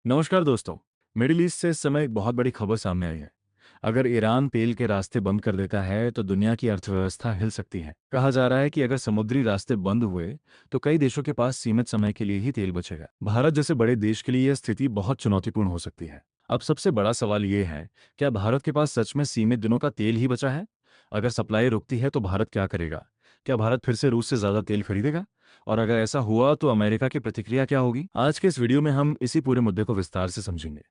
नमस्कार दोस्तों। Middle east से इस समय एक बहुत बड़ी खबर सामने आई है। अगर ईरान तेल के रास्ते बंद कर देता है तो दुनिया की अर्थव्यवस्था हिल सकती है। कहा जा रहा है कि अगर समुद्री रास्ते बंद हुए तो कई देशों के पास सीमित समय के लिए ही तेल बचेगा। भारत जैसे बड़े देश के लिए यह स्थिति बहुत चुनौतीपूर्ण हो सकती है। अब सबसे बड़ा सवाल ये है, क्या भारत के पास सच में सीमित दिनों का तेल ही बचा है? अगर सप्लाई रुकती है तो भारत क्या करेगा? क्या भारत फिर से रूस से ज्यादा तेल खरीदेगा? और अगर ऐसा हुआ तो अमेरिका की प्रतिक्रिया क्या होगी? आज के इस वीडियो में हम इसी पूरे मुद्दे को विस्तार से समझेंगे।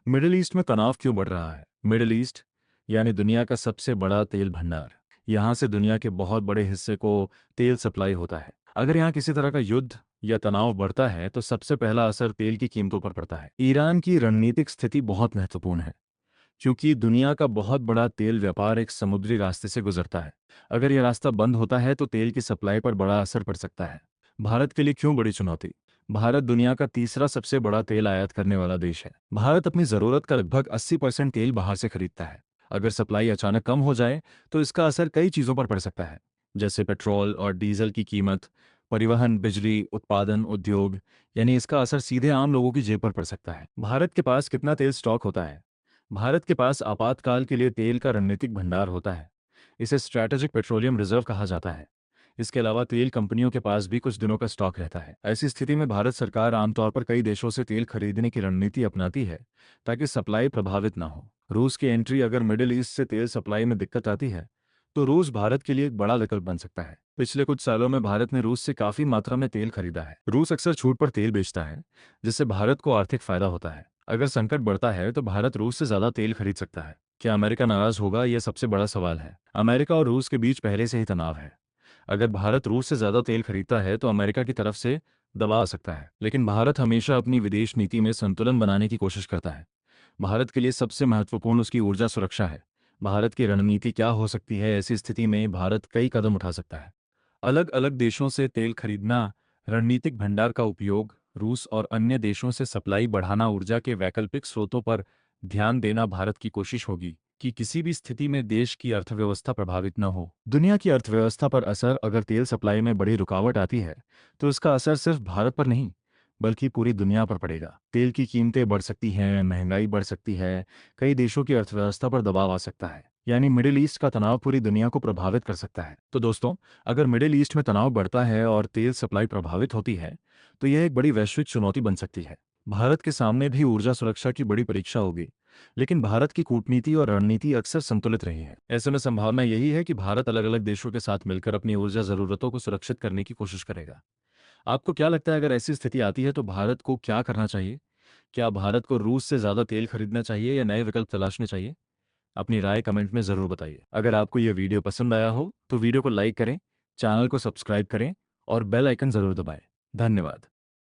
मिडिल ईस्ट में तनाव क्यों बढ़ रहा है? मिडिल ईस्ट यानी दुनिया का सबसे बड़ा तेल भंडार। यहाँ से दुनिया के बहुत बड़े हिस्से को तेल सप्लाई होता है। अगर यहाँ किसी तरह का युद्ध या तनाव बढ़ता है तो सबसे पहला असर तेल की कीमतों पर पड़ता है। ईरान की रणनीतिक स्थिति बहुत महत्वपूर्ण है, क्योंकि दुनिया का बहुत बड़ा तेल व्यापार एक समुद्री रास्ते से गुजरता है। अगर यह रास्ता बंद होता है तो तेल की सप्लाई पर बड़ा असर पड़ सकता है। भारत के लिए क्यों बड़ी चुनौती? भारत दुनिया का तीसरा सबसे बड़ा तेल आयात करने वाला देश है। भारत अपनी जरूरत का लगभग 80% तेल बाहर से खरीदता है। अगर सप्लाई अचानक कम हो जाए तो इसका असर कई चीजों पर पड़ सकता है, जैसे पेट्रोल और डीजल की कीमत, परिवहन, बिजली उत्पादन, उद्योग। यानी इसका असर सीधे आम लोगों की जेब पर पड़ सकता है। भारत के पास कितना तेल स्टॉक होता है? भारत के पास आपातकाल के लिए तेल का रणनीतिक भंडार होता है। इसे स्ट्रैटेजिक पेट्रोलियम रिजर्व कहा जाता है। इसके अलावा तेल कंपनियों के पास भी कुछ दिनों का स्टॉक रहता है। ऐसी स्थिति में भारत सरकार आमतौर पर कई देशों से तेल खरीदने की रणनीति अपनाती है, ताकि सप्लाई प्रभावित ना हो। रूस की एंट्री, अगर मिडिल ईस्ट से तेल सप्लाई में दिक्कत आती है तो रूस भारत के लिए एक बड़ा विकल्प बन सकता है। पिछले कुछ सालों में भारत ने रूस से काफी मात्रा में तेल खरीदा है। रूस अक्सर छूट पर तेल बेचता है, जिससे भारत को आर्थिक फायदा होता है। अगर संकट बढ़ता है तो भारत रूस से ज्यादा तेल खरीद सकता है। क्या अमेरिका नाराज होगा? यह सबसे बड़ा सवाल है। अमेरिका और रूस के बीच पहले से ही तनाव है। अगर भारत रूस से ज्यादा तेल खरीदता है तो अमेरिका की तरफ से दबाव आ सकता है। लेकिन भारत हमेशा अपनी विदेश नीति में संतुलन बनाने की कोशिश करता है। भारत के लिए सबसे महत्वपूर्ण उसकी ऊर्जा सुरक्षा है। भारत की रणनीति क्या हो सकती है? ऐसी स्थिति में भारत कई कदम उठा सकता है। अलग अलग देशों से तेल खरीदना, रणनीतिक भंडार का उपयोग, रूस और अन्य देशों से सप्लाई बढ़ाना, ऊर्जा के वैकल्पिक स्रोतों पर ध्यान देना भारत की कोशिश होगी कि किसी भी स्थिति में देश की अर्थव्यवस्था प्रभावित न हो। दुनिया की अर्थव्यवस्था पर असर, अगर तेल सप्लाई में बड़ी रुकावट आती है तो इसका असर सिर्फ भारत पर नहीं बल्कि पूरी दुनिया पर पड़ेगा। तेल की कीमतें बढ़ सकती हैं, महंगाई बढ़ सकती है, कई देशों की अर्थव्यवस्था पर दबाव आ सकता है। यानी मिडिल ईस्ट का तनाव पूरी दुनिया को प्रभावित कर सकता है। तो दोस्तों, अगर मिडिल ईस्ट में तनाव बढ़ता है और तेल सप्लाई प्रभावित होती है तो यह एक बड़ी वैश्विक चुनौती बन सकती है। भारत के सामने भी ऊर्जा सुरक्षा की बड़ी परीक्षा होगी, लेकिन भारत की कूटनीति और रणनीति अक्सर संतुलित रही है। ऐसे में संभावना यही है कि भारत अलग अलग देशों के साथ मिलकर अपनी ऊर्जा जरूरतों को सुरक्षित करने की कोशिश करेगा। आपको क्या लगता है, अगर ऐसी स्थिति आती है तो भारत को क्या करना चाहिए? क्या भारत को रूस से ज्यादा तेल खरीदना चाहिए या नए विकल्प तलाशने चाहिए? अपनी राय कमेंट में जरूर बताइए। अगर आपको यह वीडियो पसंद आया हो तो वीडियो को लाइक करें, चैनल को सब्सक्राइब करें और बेल आइकन जरूर दबाएं। धन्यवाद।